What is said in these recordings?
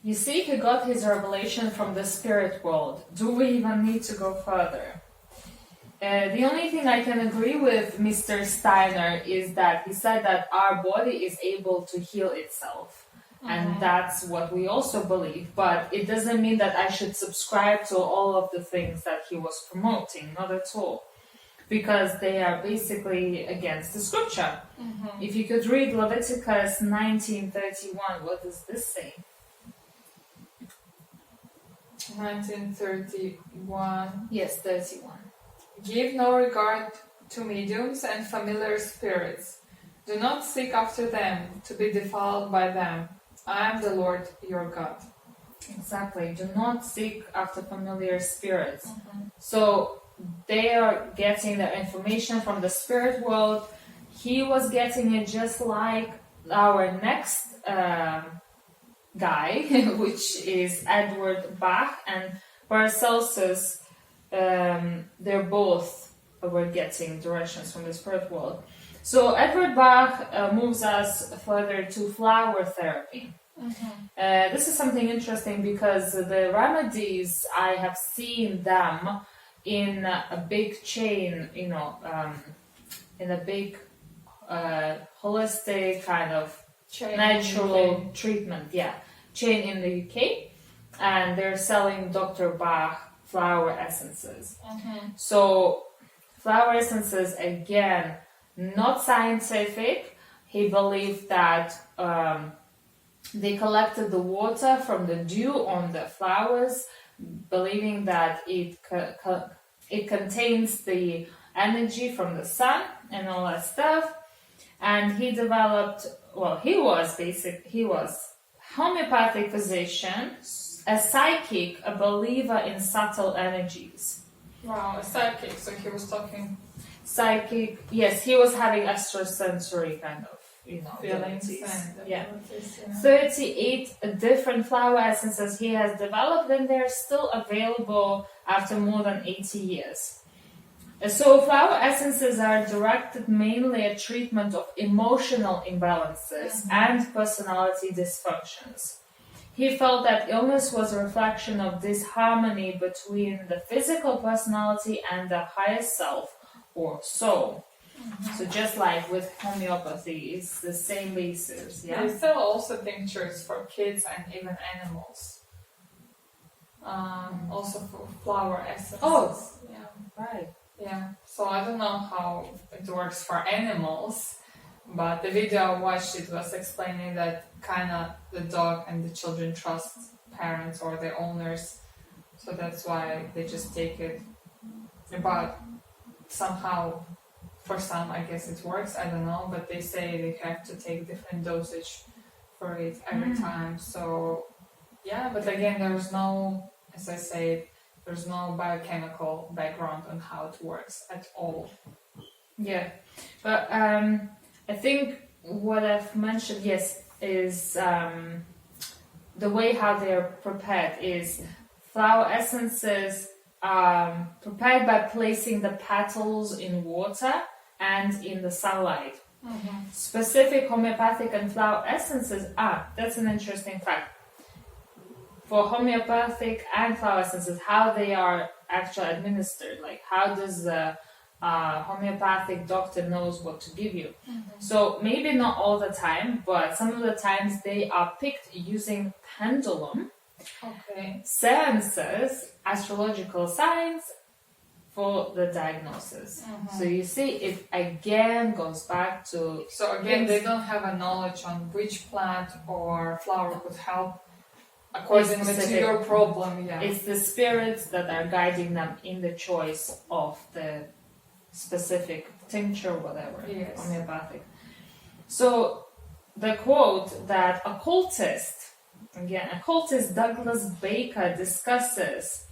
You see, he got his revelation from the spirit world. Do we even need to go further? The only thing I can agree with Mr. Steiner is that he said that our body is able to heal itself. And that's what we also believe. But it doesn't mean that I should subscribe to all of the things that he was promoting. Not at all. Because they are basically against the scripture. If you could read Leviticus 19:31, what does this say? 1931. Yes, 31. Give no regard to mediums and familiar spirits. Do not seek after them to be defiled by them. I am the Lord your God. Exactly. Do not seek after familiar spirits. So they are getting their information from the spirit world. He was getting it just like our next guy, which is Edward Bach and Paracelsus. They're both were getting directions from the spirit world. So Edward Bach moves us further to flower therapy. This is something interesting because the remedies, I have seen them in a big chain, in a big holistic kind of Chain natural treatment, chain in the UK, and they're selling Dr. Bach flower essences. So flower essences, again, not scientific. He believed that they collected the water from the dew on the flowers, believing that it contains the energy from the sun and all that stuff. And he developed, he was homeopathic physician, a psychic, a believer in subtle energies. Wow, a psychic, so he was talking... Psychic, yes, he was having extrasensory kind of, feelings. Yeah. 38 different flower essences he has developed, and they're still available after more than 80 years. So flower essences are directed mainly at treatment of emotional imbalances and personality dysfunctions. He felt that illness was a reflection of disharmony between the physical personality and the higher self or soul. So just like with homeopathy, it's the same basis. They sell also tinctures for kids and even animals. Also for flower essences. Oh, right. Yeah, so I don't know how it works for animals, but the video I watched, it was explaining that kind of the dog and the children trust parents or the owners, so that's why they just take it. But somehow, for some, I guess it works, I don't know, but they say they have to take different dosage for it every time. So yeah, but again, there's no, as I said, there's no biochemical background on how it works at all. Yeah, but I think what I've mentioned, is the way how they're prepared is flower essences prepared by placing the petals in water and in the sunlight. Specific homeopathic and flower essences, that's an interesting fact. For homeopathic and flower essences, how they are actually administered, like how does the homeopathic doctor knows what to give you. So maybe not all the time, but some of the times they are picked using pendulum, seances, astrological signs for the diagnosis. So you see, it again goes back to... So again, they don't have a knowledge on which plant or flower could help according to your problem. It's the spirits that are guiding them in the choice of the specific tincture, whatever, homeopathic. So the quote that occultist Douglas Baker discusses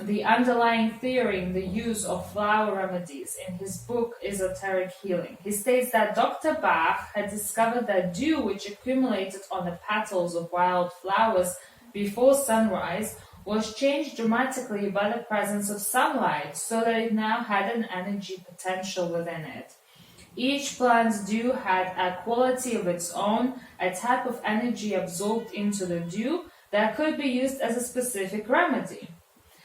the underlying theory in the use of flower remedies in his book Esoteric Healing. He states that Dr. Bach had discovered that dew which accumulated on the petals of wild flowers before sunrise was changed dramatically by the presence of sunlight, so that it now had an energy potential within it. Each plant's dew had a quality of its own, a type of energy absorbed into the dew that could be used as a specific remedy.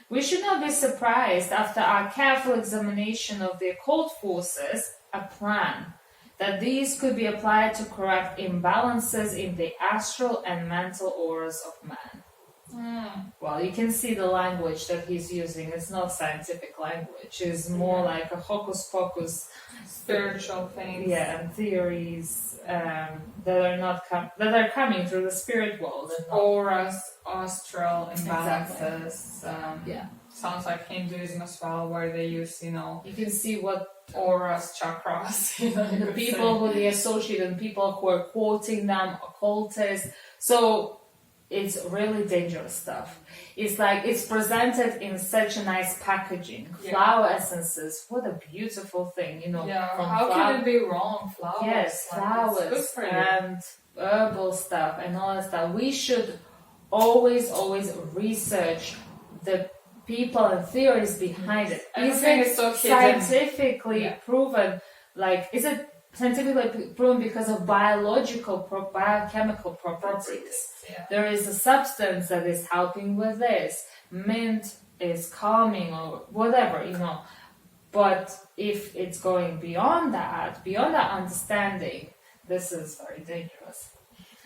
We should not be surprised after our careful examination of the occult forces, a plan, that these could be applied to correct imbalances in the astral and mental auras of man. Well, you can see the language that he's using. It's not scientific language. It's more like a hocus pocus, spiritual things. Yeah, and theories that are coming through the spirit world. And auras, astral imbalances. Exactly. Sounds like Hinduism as well, where they use, you can see what auras, chakras. The people who they associate and people who are quoting them, occultists. So it's really dangerous stuff. It's like it's presented in such a nice packaging. Flower essences, what a beautiful thing, how can it be wrong? Flowers. Yes, flowers and herbal stuff and all that stuff. We should always research the people and theories behind it. Everything is so scientifically proven? Like, is it scientifically proven because of biochemical properties? There is a substance that is helping with this. Mint is calming or whatever, But if it's going beyond that understanding, this is very dangerous.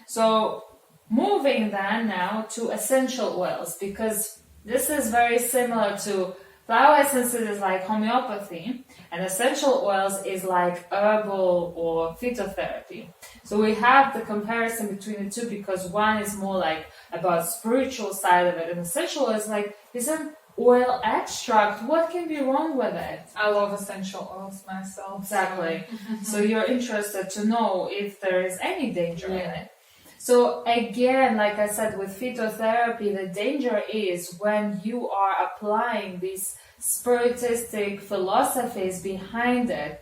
So moving then now to essential oils, because this is very similar to flower essences is like homeopathy, and essential oils is like herbal or phytotherapy. So we have the comparison between the two because one is more like about spiritual side of it, and essential oils like is an oil extract. What can be wrong with it? I love essential oils myself. Exactly. So you're interested to know if there is any danger in it. So again, like I said, with phytotherapy, the danger is when you are applying these spiritistic philosophies behind it,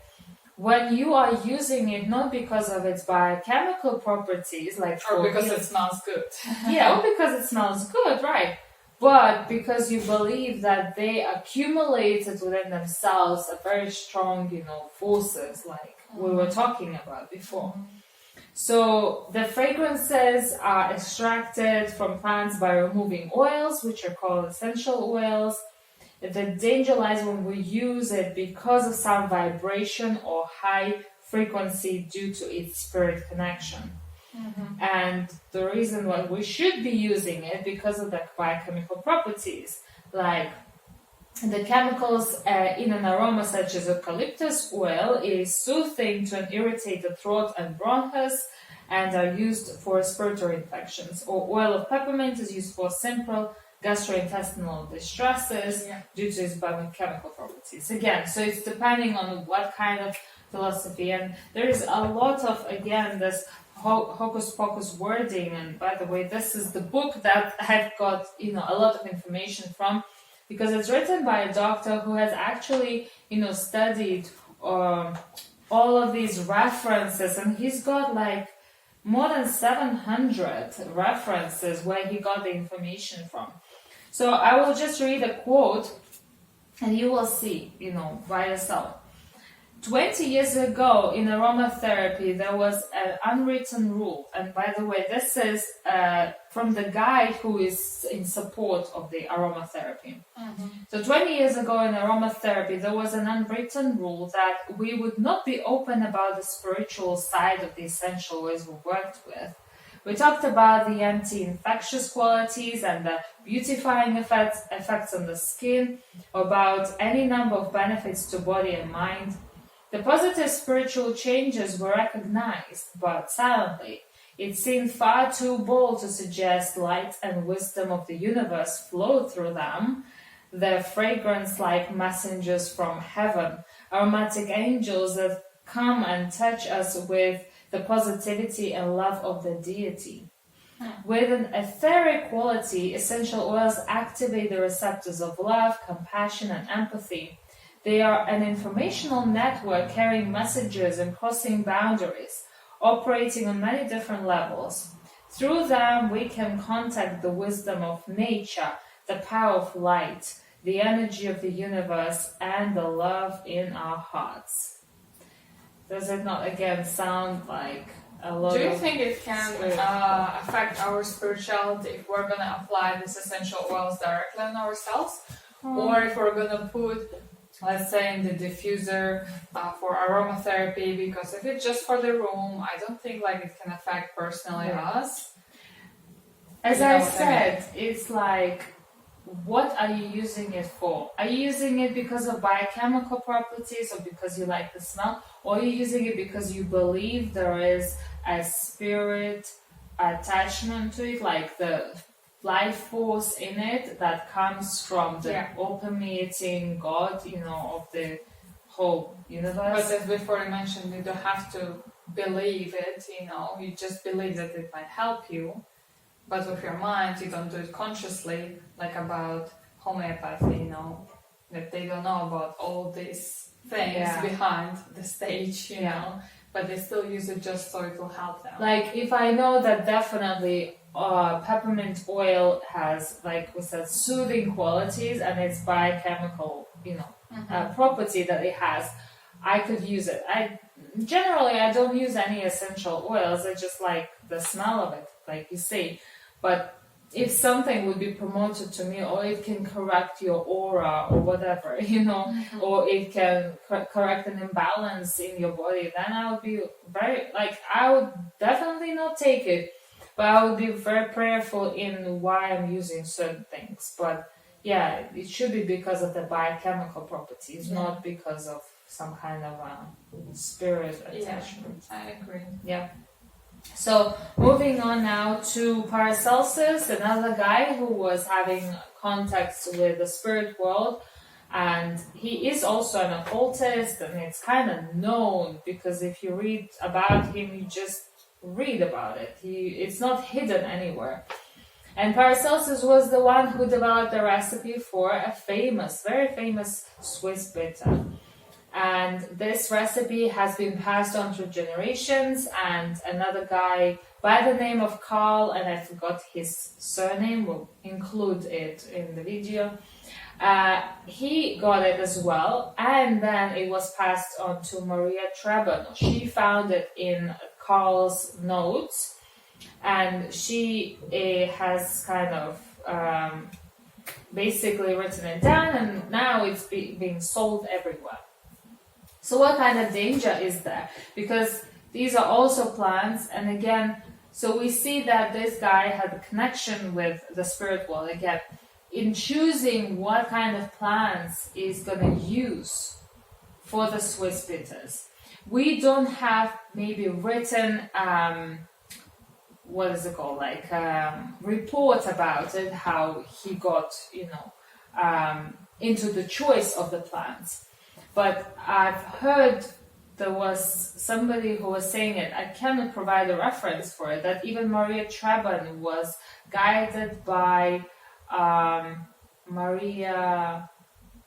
when you are using it not because of its biochemical properties, like or because it smells good. Or because it smells good, right? But because you believe that they accumulated within themselves a very strong, forces, like we were talking about before. So the fragrances are extracted from plants by removing oils, which are called essential oils. The danger lies when we use it because of some vibration or high frequency due to its spirit connection. And the reason why we should be using it because of the biochemical properties, like the chemicals in an aroma such as eucalyptus oil is soothing to an irritated throat and bronchus and are used for respiratory infections. Or oil of peppermint is used for simple gastrointestinal distresses due to its biochemical properties. Again, so it's depending on what kind of philosophy. And there is a lot of, again, this hocus pocus wording. And by the way, this is the book that I've got, a lot of information from, because it's written by a doctor who has actually, studied all of these references, and he's got like more than 700 references where he got the information from. So I will just read a quote, and you will see, by yourself. 20 years ago in aromatherapy, there was an unwritten rule. And by the way, this is from the guy who is in support of the aromatherapy. So 20 years ago in aromatherapy, there was an unwritten rule that we would not be open about the spiritual side of the essential oils we worked with. We talked about the anti-infectious qualities and the beautifying effects on the skin, about any number of benefits to body and mind. The positive spiritual changes were recognized, but silently. It seemed far too bold to suggest light and wisdom of the universe flow through them, their fragrance like messengers from heaven, aromatic angels that come and touch us with the positivity and love of the deity. With an etheric quality, essential oils activate the receptors of love, compassion, and empathy. They are an informational network carrying messages and crossing boundaries, operating on many different levels. Through them, we can contact the wisdom of nature, the power of light, the energy of the universe, and the love in our hearts. Does it not again sound like a lot. Do you of think it can affect our spirituality if we're gonna apply these essential oils directly on ourselves, or if we're gonna put, let's say, in the diffuser for aromatherapy? Because if it's just for the room, I don't think like it can affect personally us. As I said, it's like, what are you using it for? Are you using it because of biochemical properties, or because you like the smell, or are you using it because you believe there is a spirit attachment to it, like the life force in it that comes from the all-permeating God, of the whole universe? But as before I mentioned, you don't have to believe it, you just believe that it might help you. But with your mind, you don't do it consciously, like about homeopathy, that they don't know about all these things behind the stage, but they still use it just so it will help them. Like, if I know that definitely peppermint oil has, like we said, soothing qualities, and it's biochemical, property that it has, I could use it. I don't use any essential oils. I just like the smell of it, like you say. But if something would be promoted to me, or it can correct your aura or whatever, or it can correct an imbalance in your body, then I would be I would definitely not take it, but I would be very prayerful in why I'm using certain things. But yeah, it should be because of the biochemical properties, not because of some kind of spirit attachment. Yeah, I agree. Yeah. So moving on now to Paracelsus, another guy who was having contacts with the spirit world, and he is also an occultist, and it's kind of known because if you read about him, you just read about it. It's not hidden anywhere. And Paracelsus was the one who developed a recipe for a very famous Swiss bitter. And this recipe has been passed on through generations, and another guy by the name of Carl, and I forgot his surname, we'll include it in the video, he got it as well, and then it was passed on to Maria Trebon. She found it in Carl's notes, and she has kind of basically written it down, and now it's being sold everywhere. So what kind of danger is there? Because these are also plants, and again, so we see that this guy had a connection with the spirit world. Again, in choosing what kind of plants he's going to use for the Swiss bitters, we don't have maybe written, report about it, how he got, into the choice of the plants. But I've heard there was somebody who was saying it, I cannot provide a reference for it, that even Maria Trebon was guided by Maria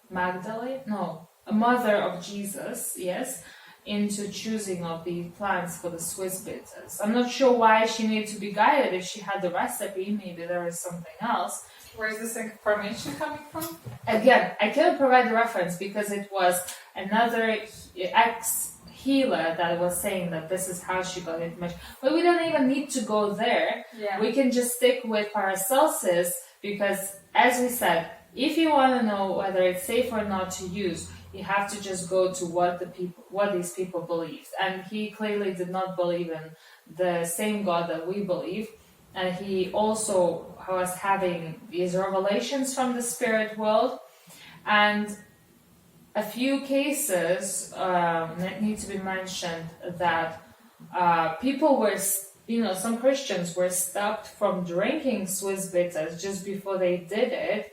Magdalene? No, a mother of Jesus, yes, into choosing of the plants for the Swiss bitters. I'm not sure why she needed to be guided. If she had the recipe, maybe there is something else. Where is this information coming from? Again, I cannot provide the reference because it was another ex-healer that was saying that this is how she got information. But we don't even need to go there. Yeah. We can just stick with Paracelsus because, as we said, if you want to know whether it's safe or not to use, you have to just go to what these people believed. And he clearly did not believe in the same God that we believe. And he also was having these revelations from the spirit world. And a few cases need to be mentioned that people were, some Christians were stopped from drinking Swiss bitters just before they did it,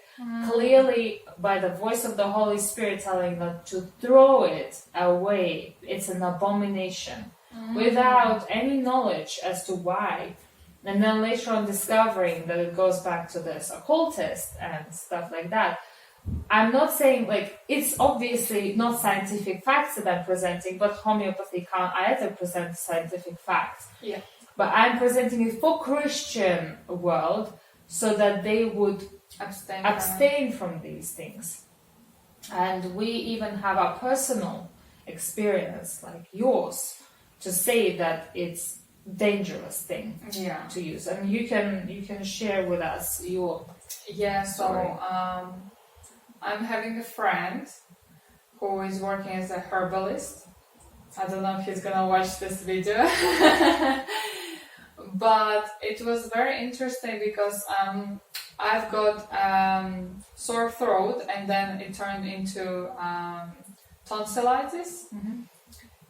clearly by the voice of the Holy Spirit telling them to throw it away. It's an abomination, without any knowledge as to why. And then later on discovering that it goes back to this occultist and stuff like that. I'm not saying, it's obviously not scientific facts that I'm presenting, but homeopathy can't either present scientific facts. Yeah. But I'm presenting it for Christian world so that they would abstain from these things. And we even have our personal experience, like yours, to say that it's dangerous thing to use. And you can share with us your story. I'm having a friend who is working as a herbalist. I don't know if he's gonna watch this video. But it was very interesting because I've got sore throat, and then it turned into tonsillitis,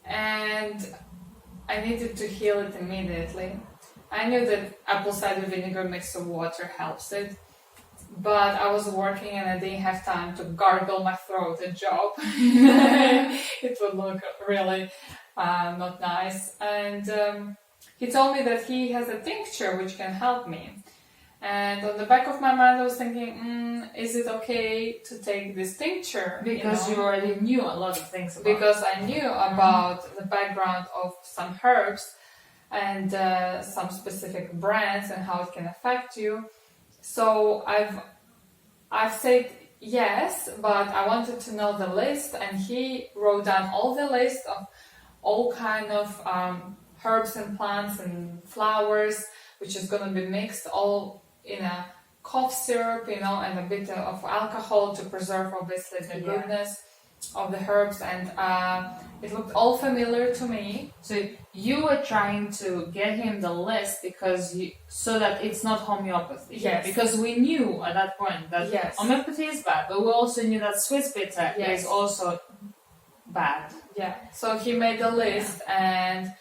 and I needed to heal it immediately. I knew that apple cider vinegar mixed with water helps it, but I was working and I didn't have time to gargle my throat a job. It would look really not nice. And he told me that he has a tincture which can help me. And on the back of my mind I was thinking, is it okay to take this tincture? Because you already knew a lot of things about Because I knew about the background of some herbs and some specific brands and how it can affect you. So I've said yes, but I wanted to know the list, and he wrote down all the list of all kind of herbs and plants and flowers, which is going to be mixed all in a cough syrup, and a bit of alcohol to preserve obviously the goodness of the herbs, and it looked all familiar to me. So you were trying to get him the list so that it's not homeopathy. Yes. Because we knew at that point that homeopathy is bad, but we also knew that Swiss Bitter is also bad. Yeah. So he made a list, and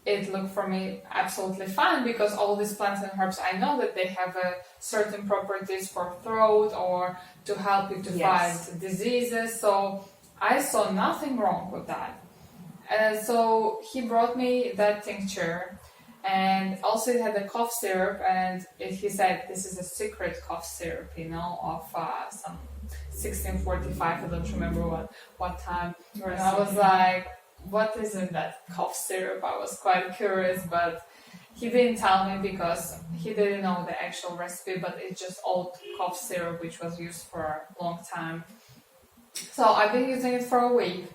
it looked for me absolutely fine, because all these plants and herbs, I know that they have certain properties for throat or to help you to fight diseases. So I saw nothing wrong with that. So he brought me that tincture, and also it had a cough syrup, and he said this is a secret cough syrup, of some 1645, I don't remember what time. And I was like, what is in that cough syrup? I was quite curious, but he didn't tell me because he didn't know the actual recipe, but it's just old cough syrup which was used for a long time. So I've been using it for a week.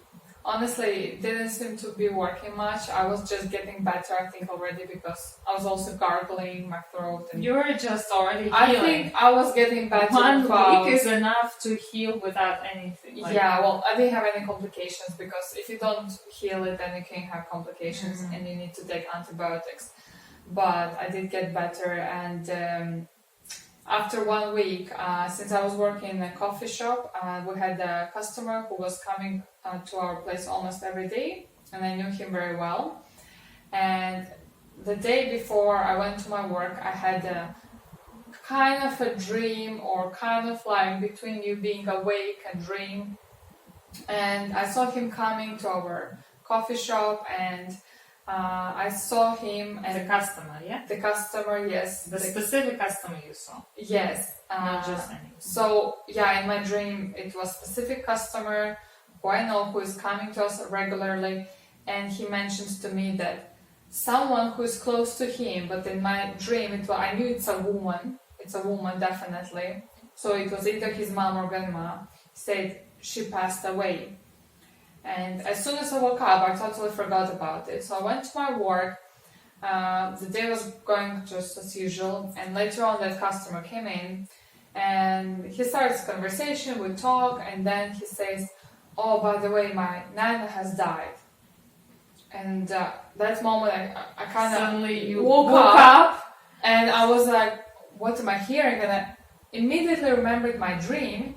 Honestly, it didn't seem to be working much. I was just getting better, I think, already, because I was also gargling my throat. And you were just already healing. I think I was getting better. 1 week is enough to heal without anything. Well, I didn't have any complications, because if you don't heal it, then you can have complications and you need to take antibiotics. But I did get better, and after 1 week, since I was working in a coffee shop, we had a customer who was coming to our place almost every day, and I knew him very well. And the day before I went to my work, I had a kind of a dream, or kind of like between you being awake and dream. And I saw him coming to our coffee shop, and I saw him as the customer, The customer, yes. The specific customer you saw. Yes. Not just any. So, in my dream, it was a specific customer who I know, who is coming to us regularly, and he mentions to me that someone who is close to him, but in my dream, I knew it's a woman. It's a woman, definitely. So it was either his mom or grandma, said she passed away. And as soon as I woke up, I totally forgot about it. So I went to my work. The day was going just as usual. And later on, that customer came in, and he starts conversation. We talk, and then he says, "Oh, by the way, my nana has died." And that moment, I kind of suddenly woke up, and I was like, "What am I hearing?" And I immediately remembered my dream.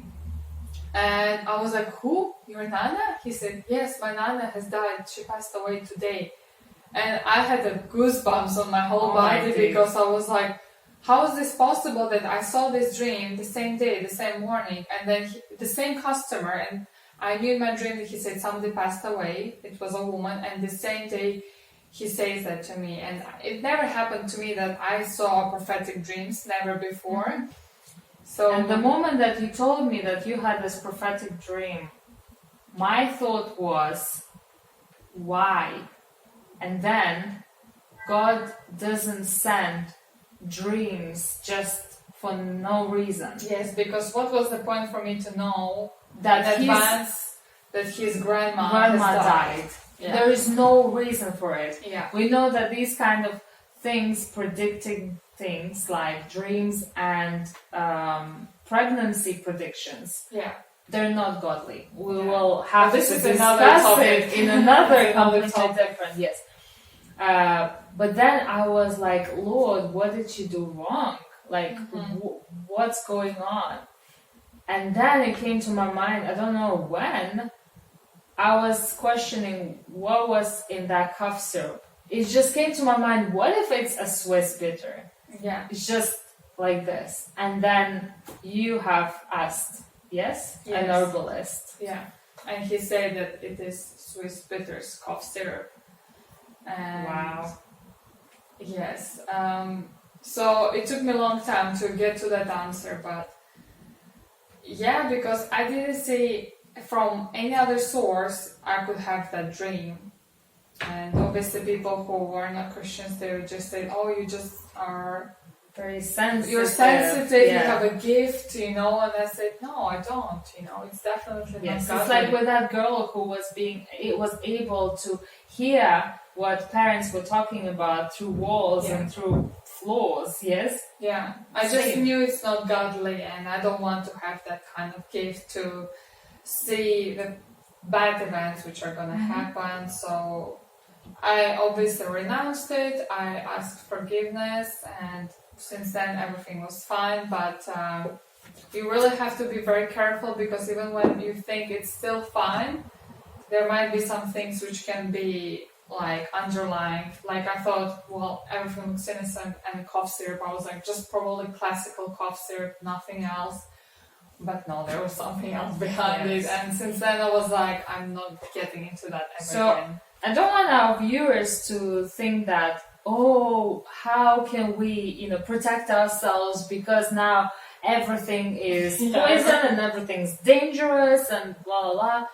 And I was like, "Who? Your nana?" He said, "Yes, my nana has died. She passed away today." And I had the goosebumps on my whole body, because I was like, how is this possible that I saw this dream the same day, the same morning, and then the same customer, and I knew in my dream that he said somebody passed away, it was a woman, and the same day he says that to me. And it never happened to me that I saw prophetic dreams, never before. So, and the moment that you told me that you had this prophetic dream, my thought was, why? And then God doesn't send dreams just for no reason. Yes, because what was the point for me to know that his grandma has died? Yeah. There is no reason for it. Yeah. We know that these kind of things predicting things like dreams and pregnancy predictions. Yeah. They're not godly. We will have But this to is discuss another topic. it in another completely topic. different. Yes. But then I was like, Lord, what did you do wrong? Like, what's going on? And then it came to my mind, I don't know when, I was questioning what was in that cough syrup. It just came to my mind, what if it's a Swiss bitter? Yeah. It's just like this. And then you have asked, yes? An herbalist. Yeah. And he said that it is Swiss Bitter's cough syrup. And Wow. Yes. So it took me a long time to get to that answer, but yeah, because I didn't see from any other source I could have that dream. And obviously people who were not Christians, they would just say, oh, you just are very sensitive. You're sensitive, you have a gift, and I said, no, I don't, it's definitely not Yes, godly. it's like with that girl who was able to hear what parents were talking about through walls and through floors, yes? Yeah, I just knew it's not godly, and I don't want to have that kind of gift to see the bad events which are going to happen. So I obviously renounced it, I asked forgiveness, and since then everything was fine. But you really have to be very careful, because even when you think it's still fine, there might be some things which can be like underlying. Like I thought, well, everything looks innocent, and cough syrup, I was like, just probably classical cough syrup, nothing else. But no, there was something else behind it, and since then I was like, I'm not getting into that ever again. I don't want our viewers to think that, oh, how can we, protect ourselves, because now everything is poison and everything's dangerous and blah, blah, blah.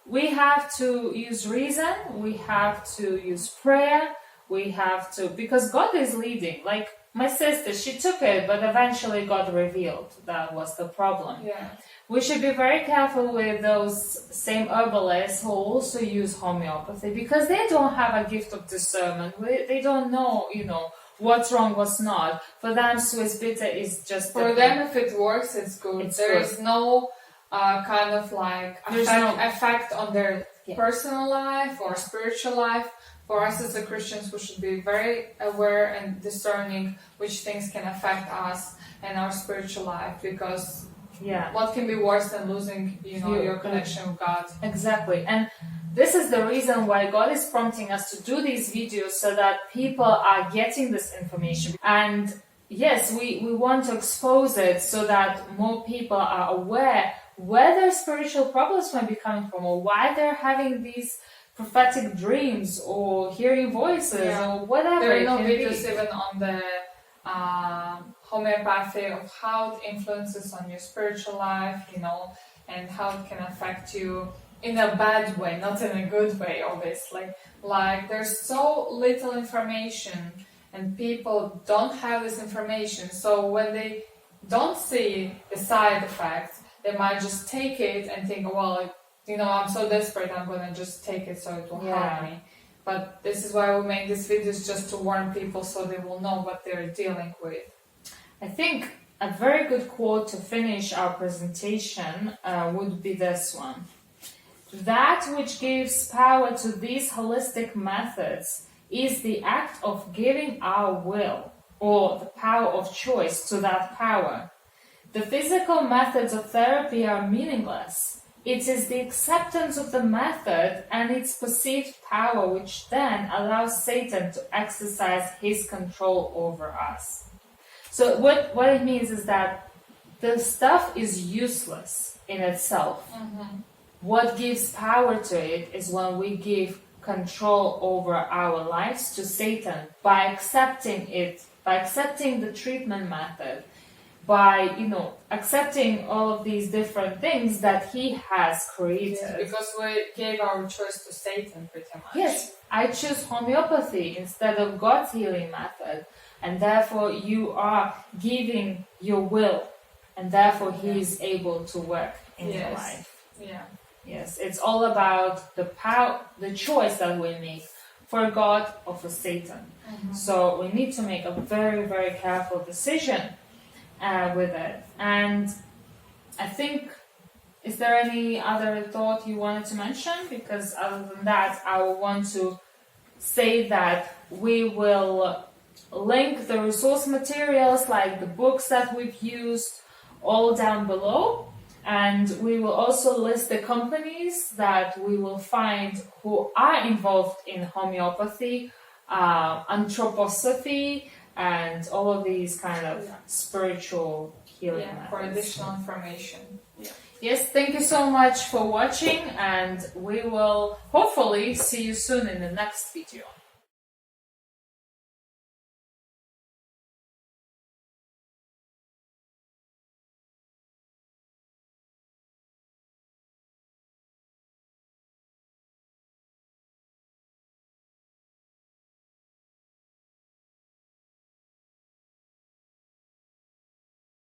We have to use reason, we have to use prayer, because God is leading. Like my sister, she took it, but eventually God revealed that was the problem. Yeah. We should be very careful with those same herbalists who also use homeopathy, because they don't have a gift of discernment. They don't know, what's wrong, what's not. For them, Swiss Bitter is just... For them, if it works, it's good. There is no kind of like effect on their personal life or spiritual life. For us as Christians, we should be very aware and discerning which things can affect us and our spiritual life, because what can be worse than losing, your connection with God? Exactly. And this is the reason why God is prompting us to do these videos, so that people are getting this information. And yes, we want to expose it so that more people are aware where their spiritual problems might be coming from, or why they're having these prophetic dreams or hearing voices or whatever. There are no videos even on the homeopathy of how it influences on your spiritual life, and how it can affect you in a bad way, not in a good way, obviously. Like, there's so little information, and people don't have this information, so when they don't see the side effects, they might just take it and think, well, I'm so desperate, I'm gonna just take it so it will help me. But this is why we make these videos, just to warn people so they will know what they're dealing with. I think a very good quote to finish our presentation would be this one. That which gives power to these holistic methods is the act of giving our will, or the power of choice, to that power. The physical methods of therapy are meaningless. It is the acceptance of the method and its perceived power which then allows Satan to exercise his control over us. So what it means is that the stuff is useless in itself. What gives power to it is when we give control over our lives to Satan by accepting it, by accepting the treatment method, by accepting all of these different things that he has created. Yes, because we gave our choice to Satan pretty much. Yes, I choose homeopathy instead of God's healing method, and therefore you are giving your will, and therefore he is able to work in your life. Yeah. Yes, it's all about the power, the choice that we make for God or for Satan. So we need to make a very, very careful decision with it. And I think, is there any other thought you wanted to mention? Because other than that, I will want to say that we will link the resource materials, like the books that we've used, all down below. And we will also list the companies that we will find who are involved in homeopathy, anthroposophy, and all of these kind of spiritual healing methods. For additional information. Yes, thank you so much for watching, and we will hopefully see you soon in the next video.